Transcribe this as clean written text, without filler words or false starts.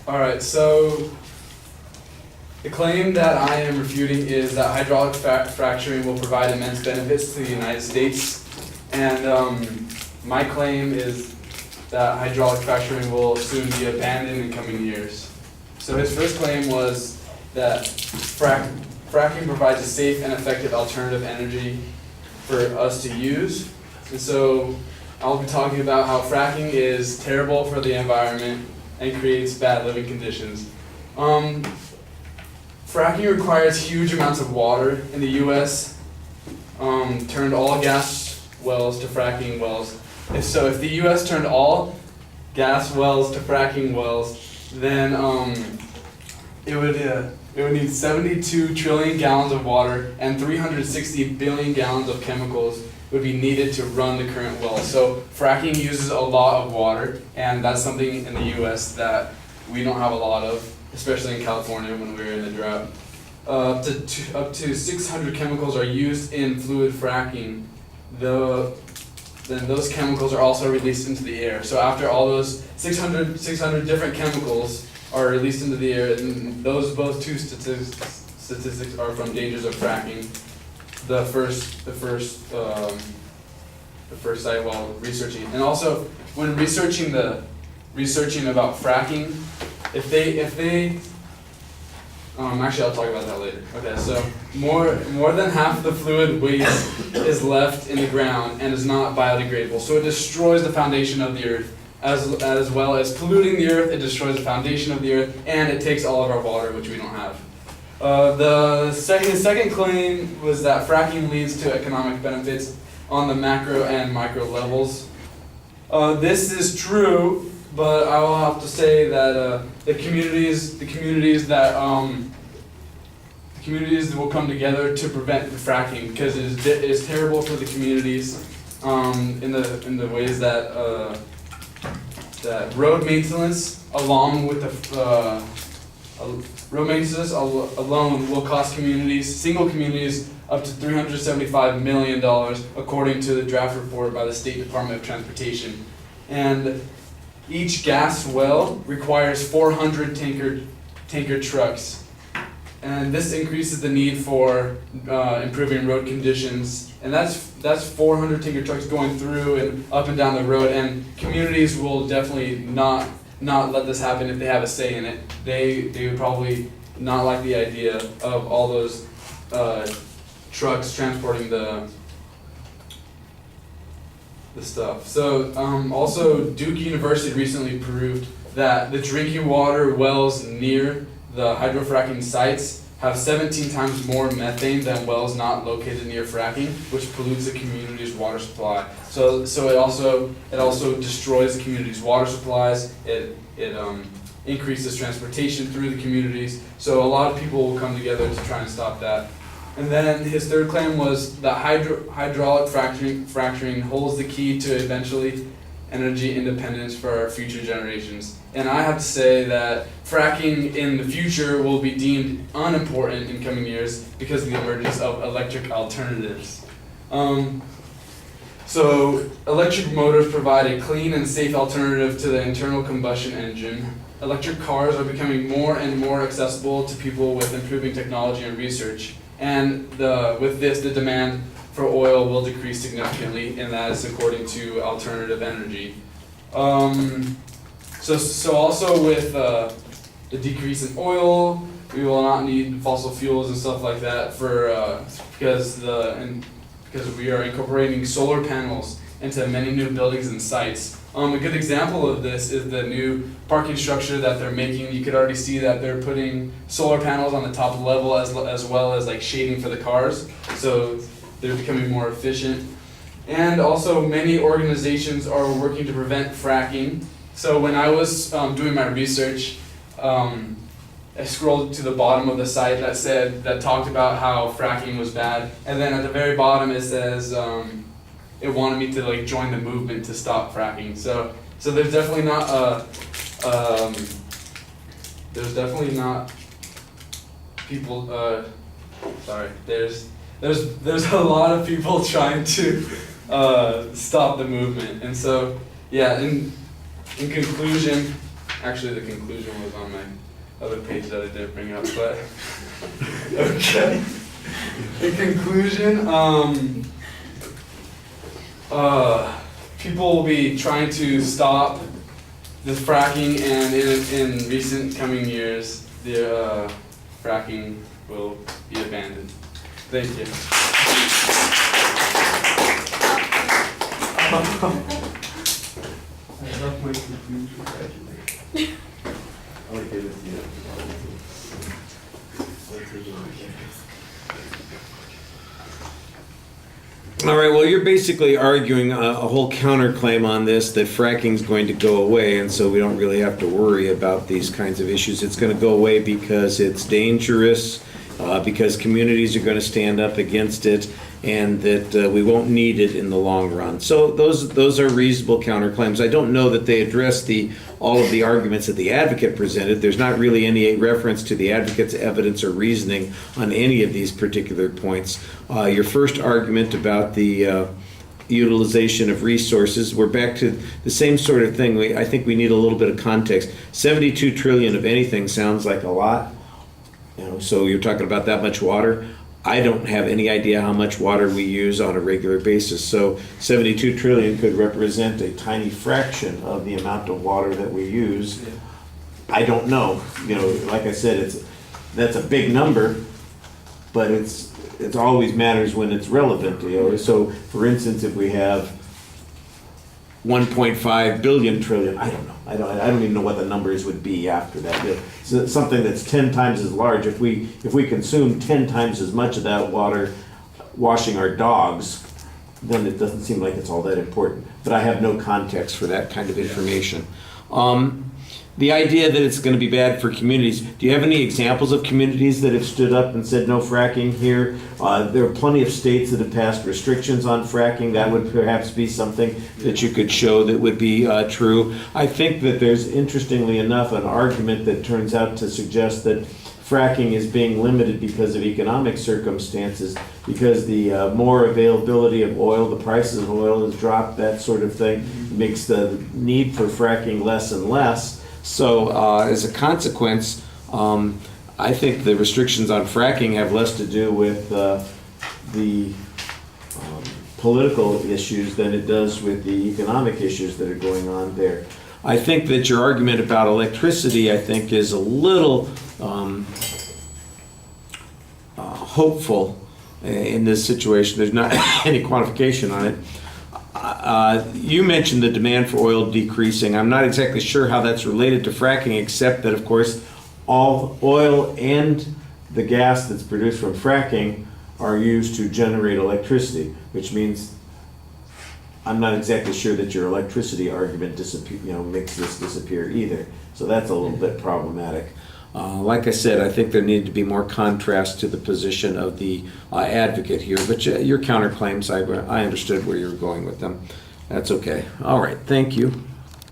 All right, so the claim that I am refuting is that hydraulic fracturing will provide immense benefits to the United States, and my claim is that hydraulic fracturing will soon be abandoned in coming years. So his first claim was that fracking provides a safe and effective alternative energy for us to use. And so I'll be talking about how fracking is terrible for the environment and creates bad living conditions. Fracking requires huge amounts of water. In the U.S., turned all gas wells to fracking wells. If the U.S. turned all gas wells to fracking wells, then it would need 72 trillion gallons of water and 360 billion gallons of chemicals would be needed to run the current wells. So fracking uses a lot of water, and that's something in the U.S. that we don't have a lot of, especially in California when we're in the drought. Up to 600 chemicals are used in fluid fracking. Then those chemicals are also released into the air. So after all those 600 different chemicals are released into the air, and those both two statistics are from dangers of fracking. The first site while researching, and also when researching about fracking, if they actually I'll talk about that later. Okay, so more than half the fluid waste is left in the ground and is not biodegradable. So it destroys the foundation of the earth, as well as polluting the earth. It destroys the foundation of the earth, and it takes all of our water, which we don't have. The second claim was that fracking leads to economic benefits on the macro and micro levels. This is true, but I will have to say that the communities that will come together to prevent the fracking, because it is terrible for the communities in the ways that that road maintenance along with the road maintenance alone will cost single communities, up to $375 million, according to the draft report by the State Department of Transportation. And each gas well requires 400 tanker trucks. And this increases the need for improving road conditions. And that's 400 tanker trucks going through and up and down the road. And communities will definitely not let this happen if they have a say in it. They would probably not like the idea of all those trucks transporting the stuff. So also Duke University recently proved that the drinking water wells near the hydrofracking sites have 17 times more methane than wells not located near fracking, which pollutes the community's water supply. So it also destroys the community's water supplies. It increases transportation through the communities. So a lot of people will come together to try and stop that. And then his third claim was that hydraulic fracturing holds the key to eventually energy independence for our future generations. And I have to say that fracking in the future will be deemed unimportant in coming years because of the emergence of electric alternatives. So electric motors provide a clean and safe alternative to the internal combustion engine. Electric cars are becoming more and more accessible to people with improving technology and research. And with this, the demand for oil will decrease significantly, and that is according to alternative energy. So also with the decrease in oil, we will not need fossil fuels and stuff like that because we are incorporating solar panels into many new buildings and sites. A good example of this is the new parking structure that they're making. You could already see that they're putting solar panels on the top level as well as like shading for the cars. So they're becoming more efficient. And also many organizations are working to prevent fracking. So when I was doing my research, I scrolled to the bottom of the site that talked about how fracking was bad. And then at the very bottom it says, it wanted me to like join the movement to stop fracking. So there's definitely not people. There's a lot of people trying to stop the movement. And so yeah, in conclusion, Actually, the conclusion was on my other page that I didn't bring up, but okay. In conclusion, people will be trying to stop the fracking, and in recent coming years, the fracking will be abandoned. Thank you. I love my conclusion. I'll give it to you. All right, well, you're basically arguing a whole counterclaim on this, that fracking's going to go away, and so we don't really have to worry about these kinds of issues. It's going to go away because it's dangerous, because communities are going to stand up against it, and that we won't need it in the long run. So those are reasonable counterclaims. I don't know that they address all of the arguments that the advocate presented. There's not really any reference to the advocate's evidence or reasoning on any of these particular points. Your first argument about the utilization of resources, we're back to the same sort of thing. I think we need a little bit of context. 72 trillion of anything sounds like a lot. So you're talking about that much water. I don't have any idea how much water we use on a regular basis. So 72 trillion could represent a tiny fraction of the amount of water that we use. I don't know. Like I said, that's a big number, but it always matters when it's relevant. So for instance, if we have 1.5 billion trillion, I don't know. I don't even know what the numbers would be after that. So something that's 10 times as large. If we consume 10 times as much of that water washing our dogs, then it doesn't seem like it's all that important. But I have no context for that kind of information. The idea that it's going to be bad for communities, do you have any examples of communities that have stood up and said no fracking here? There are plenty of states that have passed restrictions on fracking. That would perhaps be something that you could show that would be true. I think that there's, interestingly enough, an argument that turns out to suggest that fracking is being limited because of economic circumstances, because the more availability of oil, the prices of oil has dropped, that sort of thing, makes the need for fracking less and less. So as a consequence, I think the restrictions on fracking have less to do with the political issues than it does with the economic issues that are going on there. I think that your argument about electricity, I think, is a little hopeful in this situation. There's not any quantification on it. You mentioned the demand for oil decreasing. I'm not exactly sure how that's related to fracking, except that, of course, all oil and the gas that's produced from fracking are used to generate electricity, which means I'm not exactly sure that your electricity argument makes this disappear either. So that's a little bit problematic. Like I said, I think there needed to be more contrast to the position of the advocate here, but your counterclaims, I understood where you were going with them. That's okay. All right, thank you.